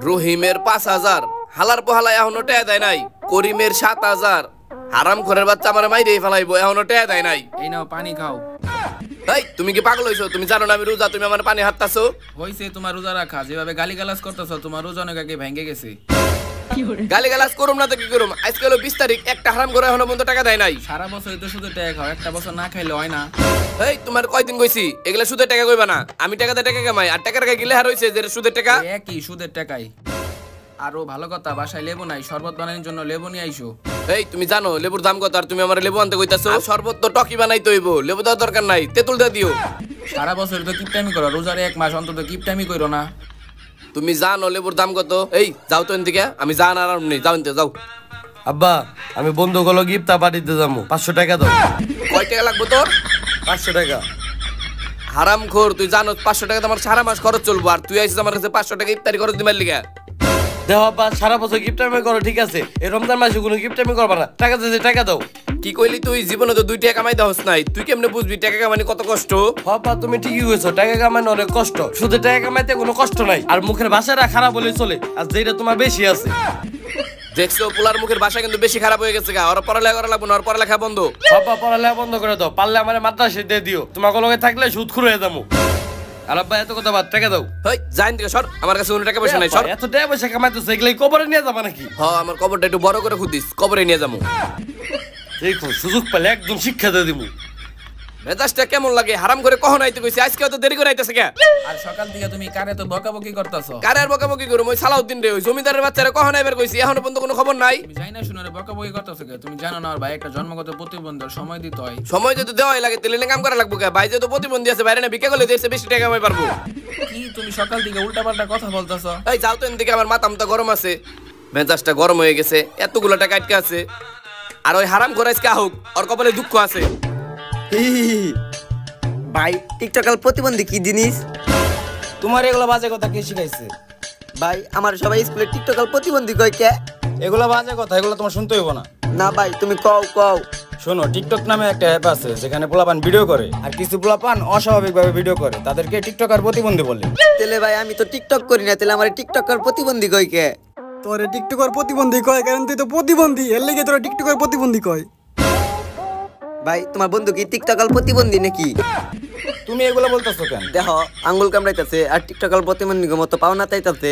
রহিমের ৫,০০০, হালার পোহালা এখনো টেয়া দেয় নাই। করিমের ৭,০০০, হারাম খোরের বাচ্চা আমার মাইরেই ফেলাইবো, এখনো টেয়া দেয় নাই। এই নাও পানি খাও। এই তুমি কি পাগল হইছো? তুমি জানো না আমি রোজা, তুমি আমার পানি হাততাছো? হইছে তোমার রোজা রাখা, যেভাবে গালিগালাজ করতেছো তোমার রোজা অনেক আগে ভেঙে গেছে। গালিগালাজ করুম না তো কি করুম? আজকে হলো ২০ তারিখ, একটা হারাম করে এখনো পর্যন্ত টাকা দেয় নাই। সারা বছর তো শুধু টাকা খাও, একটা বছর না খাইলে হয় না। এই তোমার কয়দিন কইছি এগুলা সুদের টাকা কইবা না? আমি টাকাতে টাকা কামাই, আর টাকার টাকা গিলে হার হইছে যে সুদের টাকা। একই সুদের টাকাই। আরো ভালো কথা, বাসায় লেবু নাই, শরবত বানানোর জন্য লেবু নিয়ে আইসো। এই তুমি জানো লেবুর দাম কত? আর তুমি আমার লেবু আনতে কইতাছো? শরবত তো টকি বানাইতে হইব, লেবু দেওয়ার দরকার নাই, তেঁতুল দিয়ে দিও। সারা বছর তো কিপটামি করো, রোজার ১ মাস অন্তত কিপটামি করো না। তুমি জানো লেবুর দাম কত? এই যাও তো এদিকে, আমি জান আর নেই, যাও এনতে যাও। আব্বা আমি বন্ধুগুলো গিফটটা পাঠিয়ে যাবো, ৫০০ টাকা দাও। কয় টাকা লাগবে তোর? ৫০০ টাকা। হারাম খোর, তুই জানো ৫০০ টাকা তোমার সারা মাস খরচ চলবো, আর তুই আইছিস আমার কাছে ৫০০ টাকা ইফতারি খরচ দিবার লিগা। দেখো আব্বা, সারা বছর গিফটামি করো ঠিক আছে, এই রমজান মাসে কোনো গিফটামি করবা না, টাকা দিতে টাকা দাও। কি কইলি তুই? জীবনে তো ২ টাকা কামাই দাওস নাই, তুই কেমনে বুঝবি টাকা কামানি কত কষ্ট? বাবা তুমি ঠিকই কইছো, টাকা কামানো অনেক কষ্ট, শুধু টাকা কামাইতে কোনো কষ্ট নাই, আর মুখের ভাষাটা খারাপ হলে চলে, আর যেটা তোমার বেশি আছে। দেখছো পোলার মুখের ভাষা কিন্তু বেশি খারাপ হয়ে গেছে গা। ওরা পড়ালেখা করা লাগবে না, ওর পড়ালেখা বন্ধ। বাবা পড়ালেখা বন্ধ করে দাও, পারলে আমার মাদ্রাসায় দিয়ে দিও, তোমাকে লগে থাকলে সুদখোর হয়ে যাবো। আর আব্বা এত কথা বাদ, টাকা দাও। হেই জাইন থেকে সর, আমার কাছে কোনো টাকা পয়সা নাই, সর। এত টাকা পয়সা কামাইতেছে, এগুলো কবরে নিয়ে যাবা নাকি? হ্যাঁ আমার কবরটা একটু বড় করে খুদিস, কবরে নিয়ে যাবো। দেখো সুযোগ পেলে একদম শিক্ষা দিয়ে দিব। মেজাজটা কেমন লাগে? হারাম করে কখন আইতে কইছি, আজকে তো দেরি করে আইতেছে কে? আর সকাল থেকে তুমি কারে তো বকাবকি করতেছো। কারে আর বকাবকি করুম? ওই সালাউদ্দিন রে, ওই জমিদারের বাচ্চারা কখন আইবার কইছি, এখনো পর্যন্ত কোনো খবর নাই। তুমি জানি না শুনে বকাবকি করতেছো কে? তুমি জানো না ওর ভাই একটা জন্মগত প্রতিবন্ধী, সময় দিতে হয়। সময় যদি দেওয়াই লাগে তাহলে কাম করা লাগবো কে? ভাই যেহেতু প্রতিবন্ধী আছে, বাইরে না ভিক্ষা করলে দেশে বেশি টাকা কামাই পারবো। কি তুমি সকাল থেকে উল্টাপাল্টা কথা বলতেছো? এই যাও তো এদিকে, আমার মাথা মাথা গরম আছে, মেজাজটা গরম হয়ে গেছে, এতগুলো টাকা আটকে আছে। আর ওই হারাম করে আজকে হোক, ওর কপালে দুঃখ আছে। ভাই টিকটকাল প্রতিবন্ধী কি জিনিস? তোমার এগুলো বাজে কথা কে শিখাইছে? ভাই আমার সবাই স্কুলে টিকটকাল প্রতিবন্ধী কয় কে? এগুলো বাজে কথা, এগুলো তোমার শুনতে হইব না। না ভাই তুমি কও কও। শোনো, টিকটক নামে একটা অ্যাপ আছে যেখানে পোলাপান ভিডিও করে, আর কিছু পোলাপান অস্বাভাবিকভাবে ভিডিও করে, তাদেরকে টিকটকার প্রতিবন্ধী বলে। তেলে ভাই আমি তো টিকটক করি না, তেলে আমার টিকটকার প্রতিবন্ধী কয় কে? তোরে টিকটকার প্রতিবন্ধী কয় কারণ তুই তো প্রতিবন্ধী, এর লেগে তোরা টিকটকার প্রতিবন্ধী কয়। ভাই তোমার বন্ধু কি টিকটকাল প্রতিবন্ধী নাকি? তুমি এগুলো বলতেছো কেন? দেখো আঙ্গুল কামড়াইতেছে আর টিকটকাল প্রতিবন্ধীর মতো পাওনা তাইতাছে।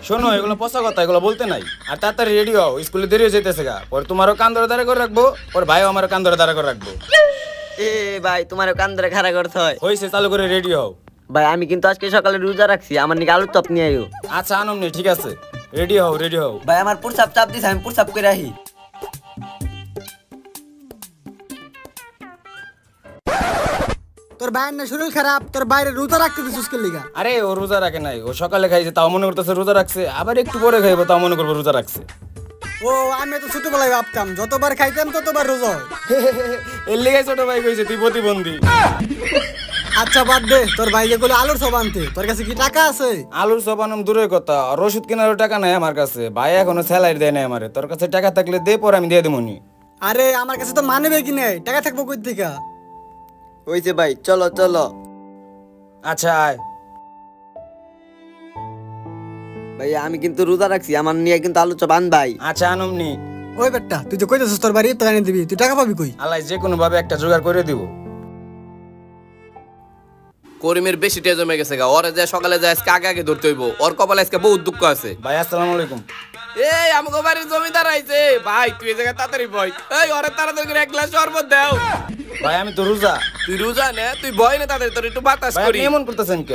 শোনো এগুলো পচা কথা, এগুলো বলতে নাই। আর তাড়াতাড়ি রেডি হও, স্কুলে দেরি হয়ে যেতেছে গা। পরে তোমারও কান ধরে দাঁড়া করে রাখবো, পরে ভাইও আমারও কান ধরে দাঁড়া করে রাখবো। এ ভাই তোমার কান ধরে খাড়া করতে হয়। হয়েছে, চালু করে রেডি হও। ভাই আমি কিন্তু আজকে সকালে রোজা রাখছি, আমার নাকি আলুর চপ নিয়ে আইও। আচ্ছা আনম নি, ঠিক আছে, রেডি হও রেডি হও। ভাই আমার পুরসাপ চাপ দিছে, আমি পুরসাপ করে আহি। তোর ভাইয়ের না শরীর খারাপ, তোর বাইরে রোজা রাখতে দিছিস কে লিগা? আরে ও রোজা রাখে নাই, ও সকালে খাইছে তাও মনে করতেছে রোজা রাখছে, আবার একটু পরে খাইবো তাও মনে করবো রোজা রাখছে। ও আমি তো ছোটবেলায় ভাবতাম যতবার খাইতাম ততবার রোজা হয়। এর লেগে ছোট ভাই কইছে তুই প্রতিবন্ধী। আচ্ছা বাদ দে, তোর ভাই যে বলে আলুর সব আনতে, তোর কাছে কি টাকা আছে? আলুর সব আনম দূরের কথা, আর ওষুধ কেনারও টাকা নাই আমার কাছে। ভাই এখনো স্যালারি দেয় নাই আমারে। তোর কাছে টাকা থাকলে দে, পরে আমি দিয়ে দেবো নি। আরে আমার কাছে তো মানবে কি নাই, টাকা থাকবো কই থেকে? হইছে ভাই, চলো চলো। আচ্ছা আয়। ভাই আমি কিন্তু রোজা রাখছি, আমার নিয়ে কিন্তু আলু চপ আন ভাই। আচ্ছা আনম নি। ওই বেটা তুই যে কইতেছিস তোর বাড়ি তোর এনে দিবি, তুই টাকা পাবি কই? আল্লাহ যে কোনো ভাবে একটা জোগাড় করে দিব। করিমের বেশি টেজ জমে গেছে গা, ওরে যে সকালে যায় আজকে আগে আগে ধরতে হইব, ওর কপালে আজকে বহুত দুঃখ আছে। ভাই আসসালামু আলাইকুম। এই আমগো বাড়ির জমিদার আইছে ভাই, তুই এই জায়গায় তাড়াতাড়ি বই। এই ওরে তাড়াতাড়ি করে এক গ্লাস শরবত দাও। ভাই আমি তো রোজা। তুই রোজা না, তুই বই না, তাড়াতাড়ি তোর একটু বাতাস ভাই করি। আপনি এমন করতেছেন কে?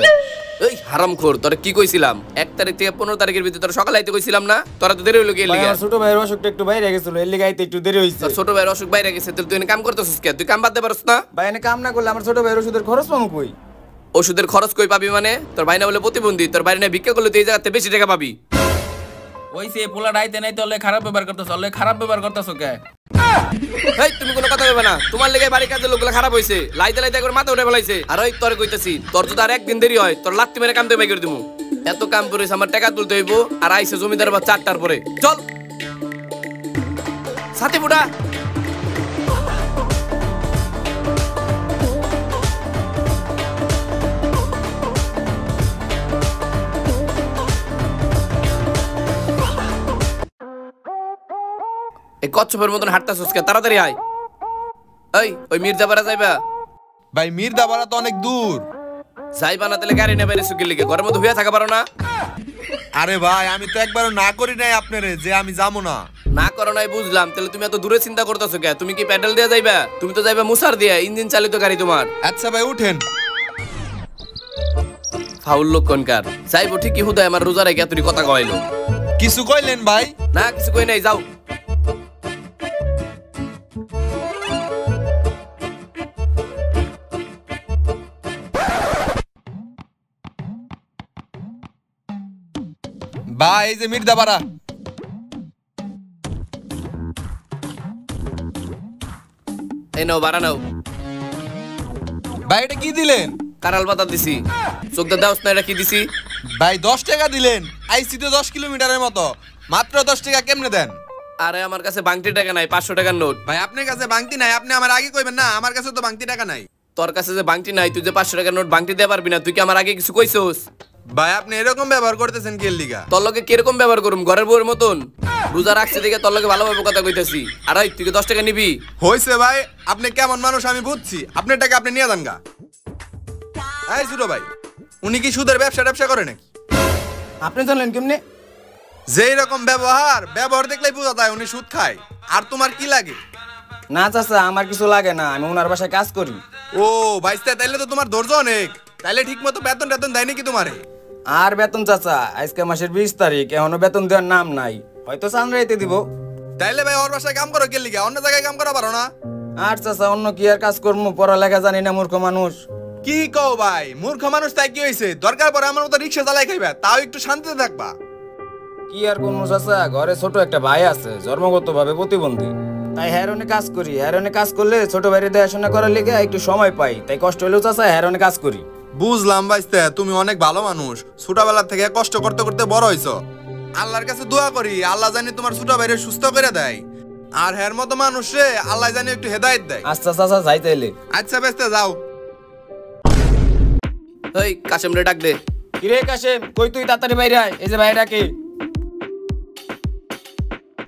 এই হারামখোর, তোরে কি কইছিলাম 1 তারিখ থেকে 15 তারিখের ভিতরে তোর সকালে আইতে কইছিলাম না? তোরা তো দেরি হইলো কি এর ভাই লিগা? আমার ছোট ভাইয়ের অসুখটা একটু বাইরে গেছিল, এর লিগে আইতে একটু দেরি হইছে। তোর ছোট ভাইয়ের অসুখ বাইরে গেছে, তুই এনে কাম করতেছিস কে? তুই কাম বাদ দে পারছ না? ভাই এনে কাম না করলে আমার ছোট ভাইয়ের ওষুধের খরচ পাবো কই? ওষুধের খরচ কই পাবি মানে? তোর ভাই না বলে প্রতিবন্ধী, তোর বাইরে না ভিক্ষা করলে তুই এই জায়গাতে বেশি টাকা পাবি। ওই সে পোলা ডাইতে নাই তো খারাপ ব্যবহার করতেছো, খারাপ ব্যবহার করতেছো কে? এই তুমি কোনো কথা বলবে না, তোমার লেগে বাড়ি কাজের লোকগুলো খারাপ হইছে, লাইতে লাইতে একবার মাথা উঠে ফেলাইছে। আর ওই তোরে কইতাছি, তোর যদি আর একদিন দেরি হয় তোর লাত্তি মেরে কাম দিয়ে করে দিমু। এত কাম করিস, আমার টাকা তুলতে হইব, আর আইছে জমিদার বা 4টার পরে। চল সাথে বুড়া। এই কচ্ছপের মতন হাঁটতাছস কে? তাড়াতাড়ি আয়। এই ওই মির্জাপাড়া যাইবা? ভাই মির্জাপাড়া তো অনেক দূর। যাইবা না তাহলে গাড়ি নেবে সুকির লিগে ঘরের মধ্যে হইয়া থাকা পারো না? আরে ভাই আমি তো একবারও না করি নাই আপনারে যে আমি যাবো না। না করো নাই বুঝলাম, তাহলে তুমি এত দূরে চিন্তা করতেছো কে? তুমি কি প্যাডেল দিয়ে যাইবা? তুমি তো যাইবা মুসার দিয়া, ইঞ্জিন চালিত গাড়ি তোমার। আচ্ছা ভাই উঠেন। ফাউল লোক কোনকার যাইবো ঠিকই, হুদায় আমার রোজা রেখে তুই কথা কইলো। কিছু কইলেন ভাই? না কিছু কই নাই, যাও। ভাই এই যে মির্জাপাড়া। এই নাও বাড়া নাও। ভাই এটা কি দিলেন? কারাল পাতা দিছি। চোখটা দাওস না, এটা কি দিছি? ভাই 10 টাকা দিলেন, আইসি তো 10 কিলোমিটারের মতো, মাত্র 10 টাকা কেমনে দেন? আরে আমার কাছে বাংটি টাকা নাই, 500 টাকার নোট। ভাই আপনার কাছে বাংতি নাই, আপনি আমার আগে কইবেন না, আমার কাছে তো বাংতি টাকা নাই। তোর কাছে যে বাংটি নাই, তুই যে 500 টাকার নোট বাংটি দিতে পারবি না, তুই কি আমার আগে কিছু কইছস? ভাই আপনি এরকম ব্যবহার করতেছেন কি লিগা? তোর লগে কিরকম ব্যবহার করুম? ঘরের বউয়ের মতন? রোজা রাখছে দেখে তোর লগে ভালোভাবে কথা কইতাছি। আর ওই তুই কি 10 টাকা নিবি? হইছে ভাই, আপনি কেমন মানুষ আমি বুঝছি, আপনার টাকা আপনি নিয়ে যান গা। এই ছোট ভাই, উনি কি সুদের ব্যবসা করে নাকি? আপনি জানলেন কেমনে? যেই রকম ব্যবহার দেখলেই বোঝা যায় উনি সুদ খায়। আর তোমার কি লাগে? না চাচা, আমার কিছু লাগে না, আমি ওনার বাসায় কাজ করি। ও ভাইস্তা, তাইলে তো তোমার ধৈর্য অনেক। তাইলে ঠিক মতো বেতন দেয় নাকি তোমারে? আর বেতন চাচা, আজকে মাসের 20 তারিখ, এখনো বেতন দেওয়ার নাম নাই, হয়তো চান্দ্রাইতে দিব। তাইলে ভাই ওর বাসায় কাম করো কে লিগা? অন্য জায়গায় কাম করা পারো না? আর চাচা অন্য কি আর কাজ করবো, পড়ালেখা জানি না, মূর্খ মানুষ। কি কও ভাই, মূর্খ মানুষ তাই কি হয়েছে? দরকার পরে আমার মতো রিক্সা চালাই খাইবা, তাও একটু শান্তিতে থাকবা। কি আর করবো চাচা, ঘরে ছোট একটা ভাই আছে, জন্মগত ভাবে প্রতিবন্ধী, তাই হেরনে কাজ করি। হেরনে কাজ করলে ছোট ভাইরে দেখাশোনা করার লিগে একটু সময় পাই, তাই কষ্ট হলেও চাচা হেরনে কাজ করি। বুঝলাম ভাইস্তা, তুমি অনেক ভালো মানুষ, ছোটবেলা থেকে কষ্ট করতে করতে বড় হইছো। আল্লাহর কাছে দোয়া করি আল্লাহ জানি তোমার ছোট ভাইরে সুস্থ করে দেয়, আর হের মতো মানুষে আল্লাহ জানি একটু হেদায়েত দেয়। আচ্ছা চাচা যাই তাইলে। আচ্ছা বেস্তে যাও। এই কাশেম রে ডাক দে। কিরে কাশেম, কই তুই? তাড়াতাড়ি বাইরে আয়, এই যে ভাইরাকে।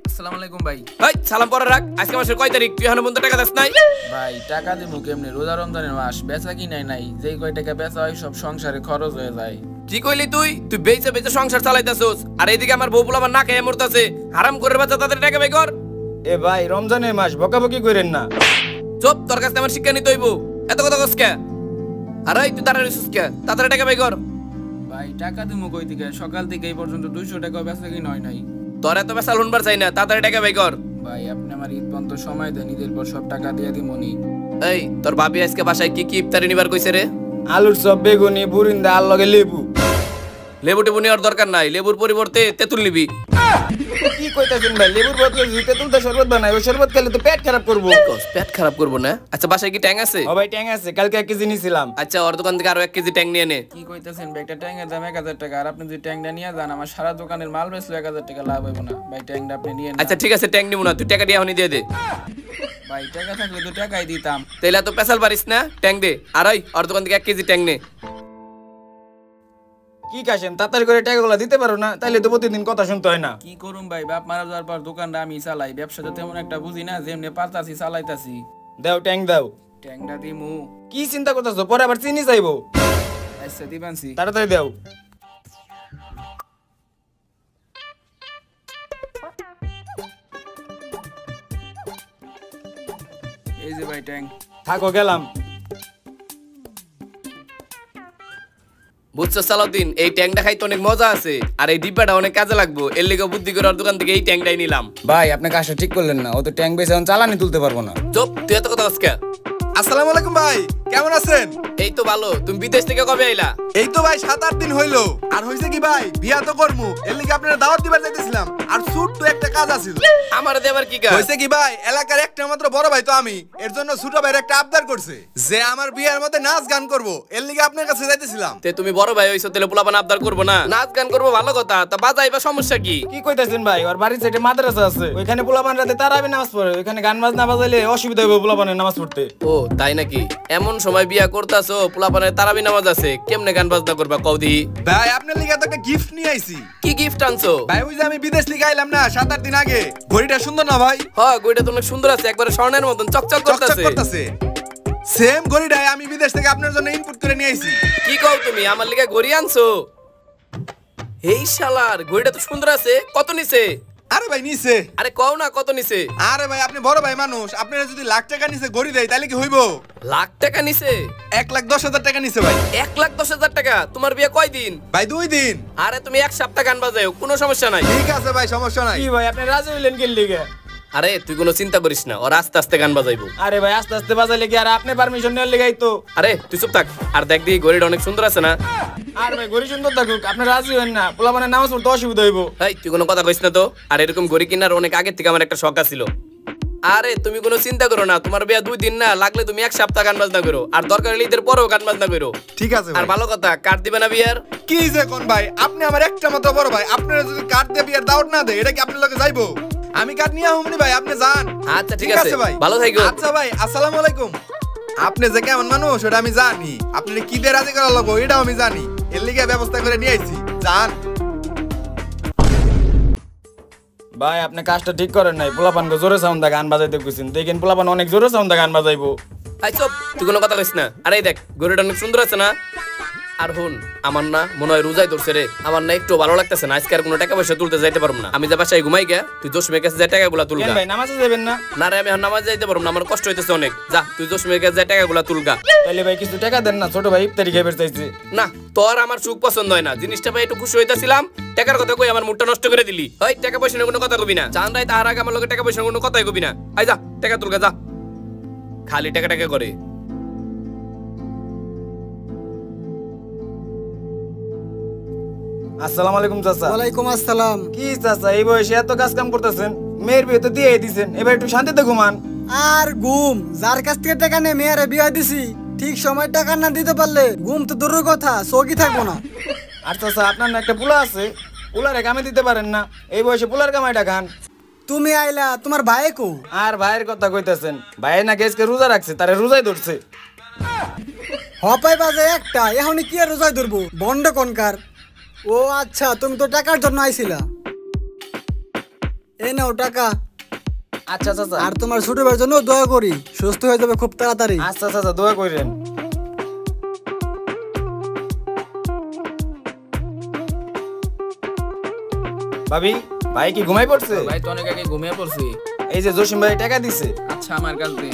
আসসালামু আলাইকুম ভাই। এই সালাম পরে রাখ। আজকে মাসের কয় তারিখ? তুই এখনো পর্যন্ত টাকা দিস নাই? ভাই টাকা দিমু কেমনে? রোজা রমজানের মাস, বেচা কি নাই, যেই কয় টাকা বেচা হয় সব সংসারে খরচ হয়ে যায়। কি কইলি তুই? তুই বেচে বেচে সংসার চালাইতাছস, আর এইদিকে আমার বউ পোলা আমার না খেয়ে মরতাছে। হারাম করে বাচ্চা তাদের টাকা বের কর। এ ভাই রমজানের মাস, বকাবকি করেন না। চুপ, তোর কাছে আমার শিক্ষা নিতে হইব। এত কথা কস কে? আর এই তুই দাঁড়ায় রইছিস কে? তাদের টাকা বের কর। ভাই টাকা দিমু কই থেকে? সকাল থেকে এই পর্যন্ত 200 টাকা বেচা কি নাই। তোর এত বেসাল হুনবার চাই না, তাদের টাকা বের কর। ভাই আপনি আমার ঈদ পর্যন্ত সময় দেন, ঈদের পর সব টাকা দিয়ে দিমুনি। এই তোর ভাবি আজকে বাসায় কি কি ইফতারি নিবার কইছে রে? আলুর চপ, বেগুনি, বুরিন্দা, আর লগে লেবু। লেবু টেবু নেওয়ার দরকার নাই, লেবুর পরিবর্তে তেঁতুল নিবি। কি কইতাছেন ভাই? লেবুর বদলে যদি তেঁতুলটা শরবত বানাই, ওই শরবত খেলে তো পেট খারাপ করবো। পেট খারাপ করবো না? আচ্ছা বাসায় কি ট্যাং আছে? ও ভাই ট্যাং আছে, কালকে 1 কেজি নিয়েছিলাম। আচ্ছা ওর দোকান থেকে আরো 1 কেজি ট্যাং নিয়ে নে। কি কইতাছেন ভাই? একটা ট্যাংয়ের দাম 1000 টাকা, আর আপনি যদি ট্যাংটা নিয়ে যান, আমার সারা দোকানের মাল বেচলে 1000 টাকা লাভ হইব না। ভাই ট্যাংটা আপনি নিয়ে নেন। আচ্ছা ঠিক আছে, ট্যাং নিবো না, তুই টাকা দিয়ে এখনই দিয়ে দে। ভাই টাকা থাকলে তো টাকাই দিতাম। তাইলে তো পেশাল পারিস না, ট্যাং দে। আর ওই ওর দোকান থেকে 1 কেজি ট্যাং নে। কি কাশেম, তাড়াতাড়ি করে টাকাগুলো দিতে পারো না? তাইলে তো প্রতিদিন কথা শুনতে হয় না। কি করুম ভাই, বাপ মারা যাওয়ার পর দোকানটা আমি চালাই, ব্যবসাটা তেমন একটা বুঝি না, যেমনি পারতাছি চালাইতাছি। দাও ট্যাং দাও। ট্যাংটা দিমু। কি চিন্তা করতেছো? পরে আবার চিনি চাইবো। আচ্ছা দিবানছি। তাড়াতাড়ি দাও। এই যে ভাই ট্যাং। থাকো গেলাম। বুঝছো সালাউদ্দিন, এই ট্যাংটা খাইতে অনেক মজা আছে, আর এই ডিব্বাটা অনেক কাজে লাগবো। এর লিগে বুদ্ধি করে ওর দোকান থেকে এই ট্যাংটাই নিলাম। ভাই আপনি কাজটা ঠিক করলেন না, ও তো ট্যাং বেচে এখন চালানি তুলতে পারবো না। চুপ, তুই এত কথা আজকে। আসসালামু আলাইকুম ভাই, কেমন আছেন? এই তো ভালো। তুমি বিদেশ থেকে কবে আইলা? এই তো ভাই 7-8 দিন হইলো। আর হইছে কি ভাই, বিয়া তো করমু, এর লিগে আপনারা দাওয়াত দিবার যাইতেছিলাম, আর ছোট্ট একটা কাজ আছিল। আমার দেবার কি কাজ? হইছে কি ভাই, এলাকার একটা মাত্র বড় ভাই তো আমি, এর জন্য ছোট ভাইয়ের একটা আবদার করছে যে আমার বিয়ার মধ্যে নাচ গান করব, এর লিগে আপনার কাছে যাইতেছিলাম। তে তুমি বড় ভাই হইছো, তাহলে পোলাপান আবদার করবো না? নাচ গান করবো ভালো কথা, তা বাজাইবা সমস্যা কি? কি কইতাছেন ভাই? ওর বাড়ির সাইডে মাদ্রাসা আছে, ওইখানে পোলাপান রাতে তারাবি নামাজ পড়ে, ওইখানে গান বাজনা বাজাইলে অসুবিধা হবে পোলাপানের নামাজ পড়তে। ও তাই নাকি? এমন সময় বিয়া করতাছো, পোলাপানের তারাবি নামাজ আছে, কেমনে গান বাজনা করবা কওদি? ভাই আপনার লিগে তো একটা গিফট নিয়ে আইছি। কি গিফট আনছো? ভাই ওই যে আমি বিদেশ লিগে আইলাম না 7-8 দিন আগে ঘড়িটা সুন্দর না ভাই? হ্যাঁ ঘড়িটা তো অনেক সুন্দর আছে, একবারে স্বর্ণের মতন চকচক চকচক করতেছে। করতেছে। সেম ঘড়িটাই আমি বিদেশ থেকে আপনার জন্য ইনপুট করে নিয়ে আইছি। কি কও তুমি, আমার লিগে ঘড়ি আনছো? এই শালার ঘড়িটা তো সুন্দর আছে, কত নিছে? আরে ভাই নিছে। আরে কও না কত নিছে? আরে ভাই আপনি বড় ভাই মানুষ, আপনারা যদি লাখ টাকা নিচে ঘড়ি দেয় তাহলে কি হইব? লাখ টাকা নিছে? 1,10,000 টাকা নিছে ভাই। 1,10,000 টাকা? তোমার বিয়ে কয়দিন? ভাই 2 দিন। আরে তুমি এক সপ্তাহ গান বাজাও, কোনো সমস্যা নাই। ঠিক আছে ভাই, সমস্যা নাই। কি ভাই আপনি রাজি হইলেন কি লিগে? আরে তুই কোনো চিন্তা করিস না, ওরা আস্তে আস্তে গান বাজাইবো। আরে ভাই আস্তে আস্তে বাজাইলে কি আর আপনি পারমিশন নেওয়ার লেগাই তো? আরে তুই চুপ থাক, আর দেখ দেখি ঘড়িটা অনেক সুন্দর আছে না? আর ভাই ঘড়ি সুন্দর থাকুক, আপনি রাজি হন না, পোলা মানে নামাজ পড়তে অসুবিধা হইব। এই তুই কোনো কথা কইস না তো। আর এরকম ঘড়ি কেনার অনেক আগে থেকে আমার একটা শখ ছিল। আরে তুমি কোনো চিন্তা করো না, তোমার বিয়ে 2 দিন না, লাগলে তুমি এক সপ্তাহ গান বাজনা করো, আর দরকার হলে ঈদের পরেও গান বাজনা করো। ঠিক আছে আর ভাই। ভালো কথা, কার্ড দিবে না বিয়ার? কি যে কোন ভাই, আপনি আমার একটা মাত্র বড় ভাই, আপনারা যদি কার্ড দিয়ে বিয়ার দাওয়াত না দেয়, এটা কি আপনার লগে যাইবো? আমি কার্ড নিয়ে আহমনি ভাই, আপনি যান। আচ্ছা ঠিক আছে ভাই, ভালো থাকো। আচ্ছা ভাই, আসসালামু আলাইকুম। আপনি যে কেমন মানুষ ওটা আমি জানি, আপনি কি দিয়ে রাজি করা লাগবো এটাও আমি জানি, এর লিগে ব্যবস্থা করে নিয়ে আইছি। যান। ভাই আপনি কাজটা ঠিক করেন নাই, পোলাপানকে জোরে সাউন্ড গান বাজাইতে কইছেন, দেখেন পোলাপান অনেক জোরে সাউন্ড গান বাজাইবো। আই চুপ, তুই কোনো কথা কইস না। আরে এই দেখ ঘড়িটা অনেক সুন্দর আছে না? আর হুন, আমার না মনে হয় রোজাই ধরছে রে, আমার না একটু ভালো লাগতেছে না, আজকে আর কোনো টাকা পয়সা তুলতে যাইতে পারবো না। আমি যে বাসায় ঘুমাই গে, তুই জোসমের কাছে যে টাকাগুলা তুলগা। কেন ভাই নামাজে যাবেন না? না রে, আমি এখন নামাজ যাইতে পারবো না, আমার কষ্ট হইতেছে অনেক। যা তুই জোসমের কাছে যে টাকাগুলা তুলগা। তাহলে ভাই কিছু টাকা দেন না, ছোট ভাই ইফতারি খাইবার চাইছে। না তোর আমার সুখ পছন্দ হয় না, জিনিসটা পাই একটু খুশি হইতাছিলাম, টাকার কথা কই আমার মুডটা নষ্ট করে দিলি। ওই টাকা পয়সা নিয়ে কোনো কথা কবি না, চান রাই তাহার আগে আমার লোকে টাকা পয়সা কোনো কথাই কবি না। আই যা টাকা তুলগা যা, খালি টাকা টাকা করে। আসসালামু আলাইকুম চাচা। ওয়ালাইকুম আসসালাম। কি চাচা এই বয়সে এত কাজ কাম করতেছেন, মেয়ের বিয়ে তো দিয়ে দিছেন, এবার একটু শান্তিতে ঘুমান। আর ঘুম, যার কাছ থেকে টাকা নিয়ে মেয়েরে বিয়ে দিছি, ঠিক সময় টাকা না দিতে পারলে ঘুম তো দূরের কথা, চৌকি থাকবো না। আর চাচা আপনার না একটা পোলা আছে, পোলারে কামে দিতে পারেন না, এই বয়সে পোলার কামাইটা খান। তুমি আইলা, তোমার ভাই কো? আর ভাইয়ের কথা কইতেছেন, ভাই না আজকে রোজা রাখছে, তারে রোজাই ধরছে। হপাই বাজে একটা, এখনই কি আর রোজায় ধরবো, বন্ড কোনকার। ও আচ্ছা, তুমি তো টাকার জন্য আইছিলা, এই নাও টাকা। আচ্ছা চাচা। আর তোমার ছোট ভাইয়ের জন্য দয়া করি, সুস্থ হয়ে যাবে খুব তাড়াতাড়ি। আচ্ছা চাচা দোয়া করেন। ভাবি ভাই কি ঘুমাই পড়ছে? ভাই তো অনেক আগে ঘুমিয়ে পড়ছি। এই যে জসিম ভাই টাকা দিছে। আচ্ছা আমার কাছ দে,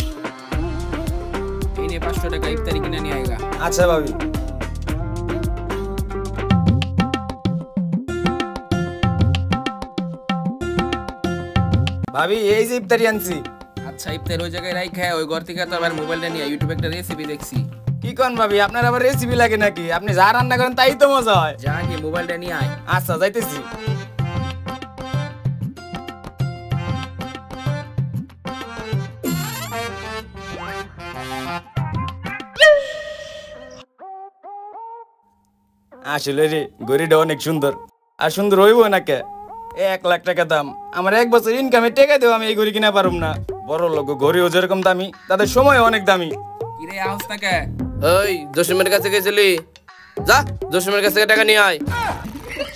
এই নিয়ে 500 টাকা ইফতারি কিনে নিয়ে আইগা। আচ্ছা ভাবি। ভাবি এই যে ইফতারি আনছি। আচ্ছা ইফতার ওই জায়গায় রাই খায়, ওই ঘর থেকে তো আবার মোবাইলটা নিয়ে ইউটিউবে একটা রেসিপি দেখছি। কি কোন ভাবি, আপনার আবার রেসিপি লাগে নাকি? আপনি যা রান্না করেন তাই তো মজা হয়। যা গিয়ে মোবাইলটা নিয়ে আয়। আচ্ছা যাইতেছি। আসলে রে গড়িটা অনেক সুন্দর, আর সুন্দর হইব না কে? 1,00,000 টাকা দাম, আমার 1 বছর ইনকামে টাকা দেবো, আমি এই ঘড়ি কিনা পারুম না। বড় লোক ঘড়িও যেরকম দামি, তাদের সময় অনেক দামি। কিরে আওয়াজ টাকা? ওই জসিমের কাছে গেছিলি, যা জসিমের কাছে টাকা নিয়ে আয়।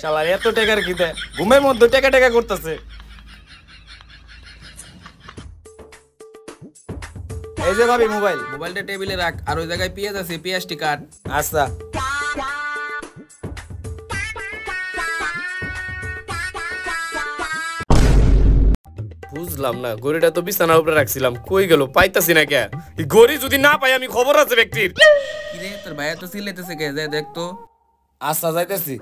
শালার এত টাকার কি দেয়, ঘুমের মধ্যে টাকা টাকা করতেছে। এই যে ভাবি মোবাইল। মোবাইলটা টেবিলে রাখ, আর ওই জায়গায় পেঁয়াজ আছে, পেঁয়াজটি কাট। আচ্ছা। বুঝলাম না, গড়িটা তো বিছানার উপরে রাখছিলাম, কই গেল? পাইতাছি না কে? এই গড়ি যদি না পাই, আমি খবর আছে ব্যক্তির। কিরে তোর ভাইয়া তো চিল্লাইতেছে কে? যাই দেখ তো। আচ্ছা যাইতেছি।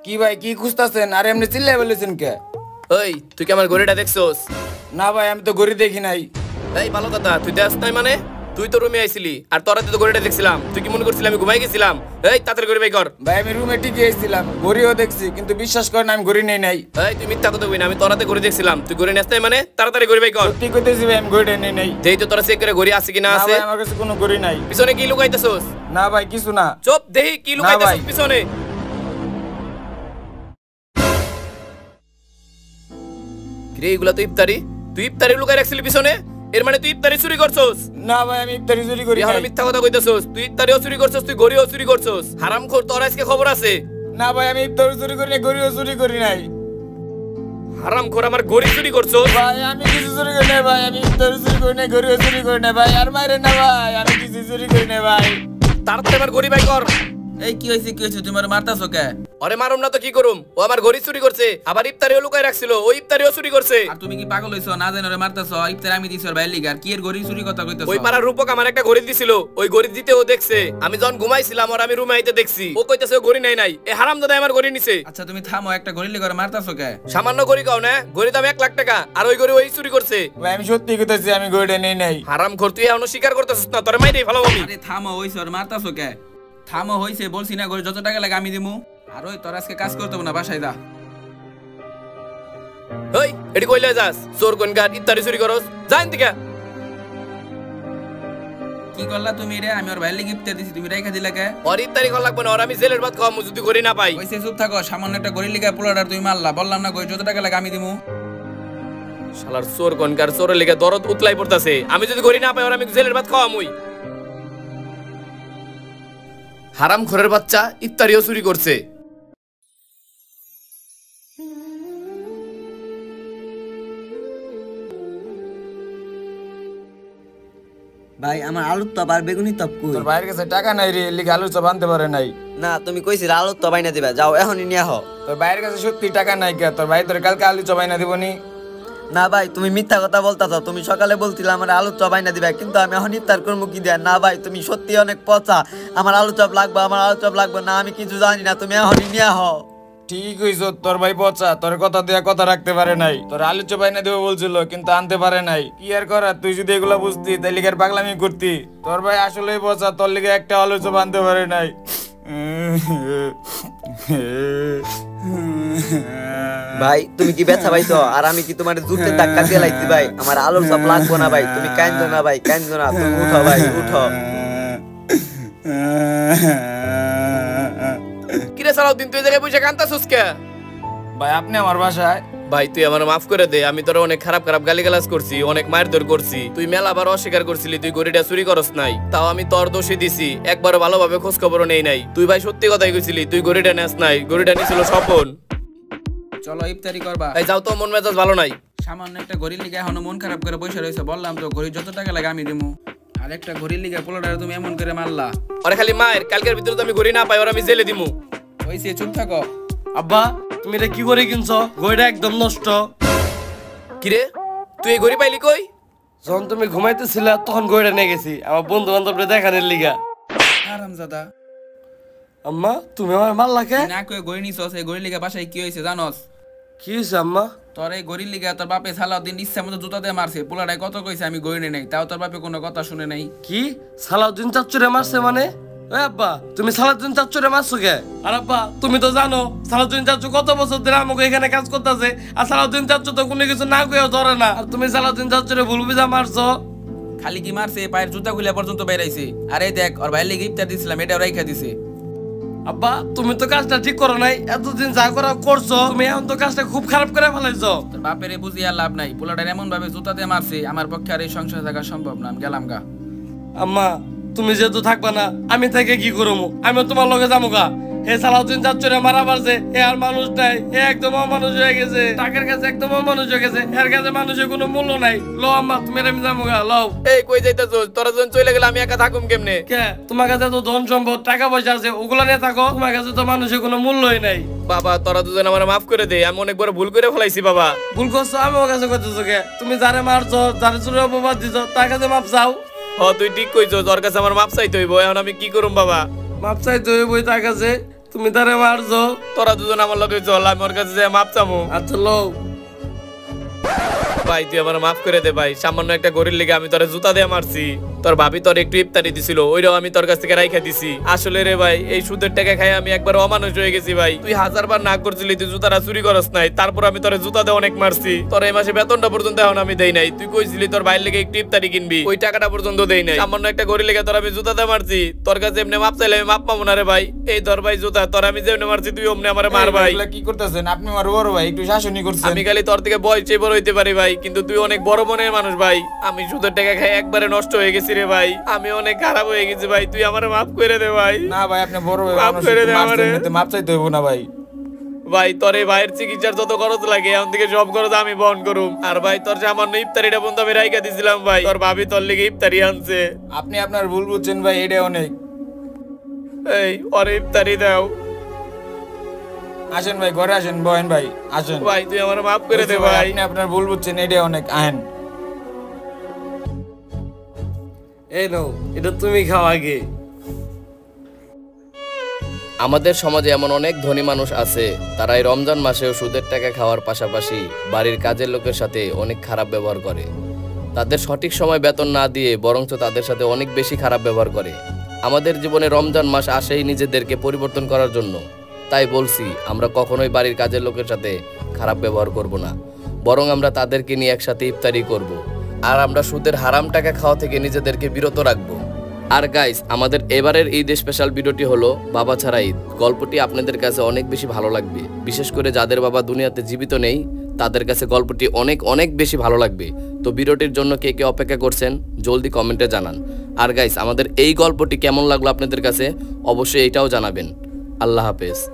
কি ভাই কি খুঁজতেছেন? আর এমনি চিল্লাই বলেছেন কে? ওই তুই কি আমার গড়িটা দেখছস? না ভাই আমি তো ঘড়ি দেখি নাই। এই ভালো কথা, তুই দেখ নাই মানে? তুই তো রুমে আইছিলি, আর তোরা তো গড়িটা দেখছিলাম, তুই কি মনে করছিলি আমি ঘুমাই গেছিলাম? এই তাড়াতাড়ি গড়ি বাই কর। ভাই আমি রুমে ঠিকই এসেছিলাম, ঘড়িও দেখছি, কিন্তু বিশ্বাস করেন আমি ঘড়ি নেই নাই। এই তুই মিথ্যা কথা কই না, আমি তোরাতে গড়ি দেখছিলাম, তুই গড়ি নেস নাই মানে? তাড়াতাড়ি গড়ি বাই কর। সত্যি কইতেছি ভাই আমি ঘড়িটা নেই নাই। যেই তো তোরা চেক করে গড়ি আছে কিনা না আছে। ভাই আমার কাছে কোনো ঘড়ি নাই। পিছনে কি লুকাইতেছস? না ভাই কিছু না। চুপ, দেহি কি না লুকাইতেছস ভাই। পিছনে? কিরে এগুলা তো ইফতারি, তুই ইফতারি লুকাই রাখছিলি পিছনে, এর মানে তুই ইফতারি চুরি করছস? না ভাই আমি ইফতারি চুরি করি এখন নাই। মিথ্যা কথা কইতেছস, তুই ইফতারিও চুরি করছস, তুই গড়িও চুরি করছস। হারামখোর, তোর আজকে খবর আছে। না ভাই আমি ইফতার চুরি করি নাই, গরিও চুরি করি নাই। হারাম খোর আমার গড়ি চুরি করছো। ভাই আমি কিছু চুরি করি নাই ভাই, আমি ইফতার চুরি করি নাই, গরিও চুরি করি নাই ভাই। আর মাইরে না ভাই, আমি কিছু চুরি করি নাই ভাই। তাড়াতাড়ি আমার গড়ি বাই কর। এই কি হয়েছে তুমি আর মারতাছো কে? আরে মারুম না তো কি করুম, ও আমার গড়ি চুরি করছে, আবার ইফতারিও লুকাই রাখছিল, ওই ইফতারিও চুরি করছে। আর তুমি কি পাগল হইছো? না জানো রে মারতাছো, ইফতার আমি দিছি ওর ভাইয়ের লিগা। আর কি এর গড়ি চুরি কথা কইতাছো? ওই পাড়ার রূপক আমার একটা গড়ি দিছিল, ওই গড়ি দিতে ও দেখছে। আমি যখন ঘুমাইছিলাম আর আমি রুমে আইতে দেখছি, ও কইতাছে ও গড়ি নাই নাই। এ হারামজাদা আমার গড়ি নিছে। আচ্ছা তুমি থামো, একটা গড়ি লিগা ওরে মারতাছো কে? সামান্য গড়ি কাও না, গড়ি দাম 1 লাখ টাকা, আর ওই গড়ি ওই চুরি করছে। ভাই আমি সত্যি কইতাছি আমি গড়িটা নেই নাই। হারাম খোর, তুই এখনো স্বীকার করতেছিস না? তোরে মাইরেই ফেলাবো আমি। আরে থামো, হইছে ওর মারতাছো কে? থামো, হইছে বলছি না, গড়ি যত টাকা লাগে আমি দিমু। আর ওই তোর আজকে কাজ করতে হবে না, বাসায় যা। ওই এডি কইলে যাস, চোর কোন গাট ইফতারি চুরি করস, জান থেকে। কি করলা তুমি রে? আমি ওর ভাইয়ের লিগা ইফতার দিছি, তুমি রাইখা দিলা কে? ওর ইফতারি করা লাগবে না, ওর আমি জেলের ভাত খাওয়ামু যদি গড়ি না পাই। হইছে চুপ থাকো, সামান্য একটা গড়ি লিগা পোলাডার তুমি মারলা। বললাম না গড়ি যত টাকা লাগে আমি দিমু। শালার চোর কোন গার, চোরের লেগে দরদ উতলাই পড়তাছে। আমি যদি গড়ি না পাই, ওর আমি জেলের ভাত খাওয়ামুই। হারাম খোরের বাচ্চা ইফতারিও চুরি করছে। ভাই আমার আলুর তপ আর বেগুনি তপ কই? তোর ভাইয়ের কাছে টাকা নাই রে, লিগে আলু চপ আনতে পারে নাই। না তুমি কইছিল আলুর তপ বাইনা দিবা, যাও এখনই নিয়ে আহ। তোর ভাইয়ের কাছে সত্যি টাকা নাই কে? তোর ভাই তোর কালকে আলু চপ আইনা দিবনি? না ভাই তুমি মিথ্যা কথা বলতাছো, তুমি সকালে বলছিলে আমার আলুর চপ বাইনা দিবা, কিন্তু আমি এখন ইফতার করবো কি দেয়া? না ভাই তুমি সত্যি অনেক পচা, আমার আলু চপ লাগবে, আমার আলু চপ লাগবে না, আমি কিছু জানি না, তুমি এখনই নিয়ে আহ। ঠিক হইছ, তোর ভাই পচা, তোর কথা দেয়া কথা রাখতে পারে নাই। তোর আলু চপ আইনা দেবো বলছিল কিন্তু আনতে পারে নাই। কি আর করার, তুই যদি এগুলা বুঝতি তাই লিগের পাগলামি করতি। তোর ভাই আসলেই পচা, তোর লিগে একটা আলু চপ আনতে পারে নাই। ভাই তুমি কি ব্যথা পাইছো? আর আমি কি তোমার জুতে ধাক্কা দিয়ে লাইছি? ভাই আমার আলুর চপ লাগবো না ভাই, তুমি কাঁদো না ভাই, কাঁদো না, তুমি উঠো ভাই উঠো। কিরে সালাউদ্দিন, তুই এই জায়গায় বসে কান্তাছিস কে? ভাই আপনি আমার বাসায়? ভাই তুই আমার মাফ করে দে, আমি তোর অনেক খারাপ খারাপ গালিগালাজ করছি, অনেক মারধর করছি। তুই মেলাবার অস্বীকার করছিলি তুই গড়িটা চুরি করস নাই, তাও আমি তোর দোষী দিছি, একবারও ভালোভাবে খোঁজ খবরও নেই নাই। তুই ভাই সত্যি কথাই কইছিলি তুই গড়িটা নেস নাই, গড়িটা নিছিল স্বপন। চলো ইফতারি করবা। এই যাও তো, মন মেজাজ ভালো নাই। সামান্য একটা ঘড়ির লিগা এখনো মন খারাপ করে বসে রয়েছে। বললাম তো ঘড়ি যত টাকা লাগে আমি দিমু। আর একটা ঘড়ির লিগা পোলাডার তুমি এমন করে মারলা। আরে খালি মায়ের, কালকের ভিতরে তো আমি গড়ি না পাই, ওর আমি জেলে দিমু। হইছে চুপ থাকো। আব্বা তুমি এটা কি করে কিনছো? গড়িটা একদম নষ্ট। কিরে তুই এই গড়ি পাইলি কই? যখন তুমি ঘুমাইতেছিলা তখন গড়িটা নিয়ে গেছি আমার বন্ধু বান্ধবরা দেখানোর লিগা। হারামজাদা, আম্মা তুমি আমার মারলা কে? না কই গড়ি নিছস, এই গড়ির লিগা বাসায় কি হইছে জানোস? কি হয়েছে আম্মা? তোর এই গড়ির লিগা তোর বাপে সালাউদ্দিন ইচ্ছা মতো জুতা দিয়ে মারছে। পোলাডায় কত কইছে আমি গড়ি নেই, তাও তোর বাপে কোনো কথা শুনে নাই। কি সালাউদ্দিন চাচ্চুরে মারছে মানে? এ আব্বা তুমি সালাউদ্দিন চাচ্চুরে মারছো কে? আর আব্বা তুমি তো জানো সালাউদ্দিন চাচ্চু কত বছর ধরে আমাকে এখানে কাজ করতেছে, আর সালাউদ্দিন চাচ্চু তো কোনো কিছু না কইও ধরে না, আর তুমি সালাউদ্দিন চাচ্চুরে ভুল বুঝা মারছো। খালি কি মারছে, পায়ের জুতা খুলে পর্যন্ত বেরাইছে। আরে দেখ ওর ভাইয়ের লিগে ইফতার দিছিলাম, এটা রাইখা দিছে। আব্বা তুমি তো কাজটা ঠিক করো নাই, এতদিন যা করা করছো তুমি এখন তো কাজটা খুব খারাপ করে ফেলাইছো। তোর বাপেরে বুঝি আর লাভ নাই, পোলাটার এমন ভাবে জুতা দিয়ে মারছে আমার পক্ষে আর এই সংসারে থাকা সম্ভব না। আমি গেলাম গা। আম্মা তুমি যেহেতু থাকবা না আমি থেকে কি করবো, আমি তোমার লগে যাবো গা। হে সালাউদ্দিন চাচ্চুরে মারা পারছে, এ আর মানুষ নাই, এ একদম অমানুষ হয়ে গেছে, টাকার কাছে একদম অমানুষ হয়ে গেছে, এর কাছে মানুষের কোনো মূল্য নাই। লো আম্মা তুমি আমি যাবো গা, লও। এই কই যাইতাছস? তোরা যখন চলে গেলে আমি একা থাকুম কেমনে? কে তোমার কাছে তো ধন সম্পদ টাকা পয়সা আছে, ওগুলা নিয়ে থাকো, তোমার কাছে তো মানুষের কোনো মূল্যই নাই। বাবা তোরা দুজন আমার মাফ করে দে, আমি অনেক বড় ভুল করে ফেলাইছি বাবা। ভুল করছো আমি ওর কাছে করতেছো কে? তুমি যারে মারছো যারে চুরি অপবাদ দিছো তার কাছে মাপ চাও। হ তুই ঠিক কইছস, তোর কাছে আমার মাপ চাইতে হইব। এখন আমি কি করুম বাবা? মাপ চাইতে হইবই তার কাছে, তুমি তারে মারছো। তোরা দুজন আমার লগে চল, আমি ওর কাছে যাই মাপ চামু। আচ্ছা লও। ভাই তুই আমার মাফ করে দে ভাই, সামান্য একটা গরির লেগে আমি তোর জুতা দিয়ে মারছি। তোর ভাবি তোর একটু ইফতারি দিছিল, ওইটাও আমি তোর কাছ থেকে রাইখা দিছি। আসলে রে ভাই এই সুদের টাকা খাই আমি একবার অমানুষ হয়ে গেছি ভাই। তুই 1000 বার না করছিলি তুই জুতাটা চুরি করস নাই, তারপর আমি তোর জুতা দিয়ে অনেক মারছি। তোর এই মাসে বেতনটা পর্যন্ত এখন আমি দেই নাই। তুই কইছিলি তোর ভাইয়ের লেগে একটু ইফতারি কিনবি, ওই টাকাটা পর্যন্ত দেই নাই। সামান্য একটা গরির লেগে তোর আমি জুতা দিয়ে মারছি, তোর কাছে এমনি মাপ চাইলে আমি মাপ পাবো না রে ভাই। এই ধর ভাই জুতা, তোর আমি যেমনি মারছি তুই অমনি আমারে মার ভাই। এগুলা কি করতেছেন আপনি? আমার বড় ভাই, একটু শাসনই করছেন। আমি খালি তোর থেকে বয়সে বড় হইতে পারি ভাই, কিন্তু তুই অনেক বড় মনের মানুষ ভাই। আমি সুদের টাকা খাই একবারে নষ্ট হয়ে গেছি রে ভাই, আমি অনেক খারাপ হয়ে গেছি ভাই, তুই আমার মাফ করে দে ভাই। না ভাই আপনি বড় ভাই, মাফ মানুষ, করে দে মাফ আমারে। চাইতে- মাফ চাইতে হইব না ভাই। ভাই তোর এই ভাইয়ের চিকিৎসার যত খরচ লাগে এখন থেকে সব খরচ আমি বহন করুম। আর ভাই তোর সামান্য ইফতারিটা বন্ধু আমি রাইখা দিছিলাম ভাই, তোর ভাবি তোর লিগে ইফতারি আনছে। আপনি আপনার ভুল বুঝছেন ভাই, এটা অনেক। এই ওরে ইফতারি দাও আসেন ভাই ঘরে আসেন, বহেন ভাই, আসেন ভাই, তুই আমার মাফ করে দে বুঝছি ভাই। আপনি আপনার ভুল বুঝছেন, এটা অনেক। আহেন এই নাও, এটা তুমি খাও আগে। আমাদের সমাজে এমন অনেক ধনী মানুষ আছে, তারা এই রমজান মাসেও সুদের টাকা খাওয়ার পাশাপাশি বাড়ির কাজের লোকের সাথে অনেক খারাপ ব্যবহার করে। তাদের সঠিক সময় বেতন না দিয়ে বরঞ্চ তাদের সাথে অনেক বেশি খারাপ ব্যবহার করে। আমাদের জীবনে রমজান মাস আসেই নিজেদেরকে পরিবর্তন করার জন্য। তাই বলছি, আমরা কখনোই বাড়ির কাজের লোকের সাথে খারাপ ব্যবহার করব না, বরং আমরা তাদেরকে নিয়ে একসাথে ইফতারি করব। আর আমরা সুদের হারাম টাকা খাওয়া থেকে নিজেদেরকে বিরত রাখবো। আর গাইস, আমাদের এবারের ঈদ স্পেশাল ভিডিওটি হলো বাবা ছাড়া ঈদ। গল্পটি আপনাদের কাছে অনেক বেশি ভালো লাগবে, বিশেষ করে যাদের বাবা দুনিয়াতে জীবিত নেই তাদের কাছে গল্পটি অনেক অনেক বেশি ভালো লাগবে। তো ভিডিওটির জন্য কে কে অপেক্ষা করছেন জলদি কমেন্টে জানান। আর গাইস, আমাদের এই গল্পটি কেমন লাগলো আপনাদের কাছে অবশ্যই এটাও জানাবেন। আল্লাহ হাফেজ।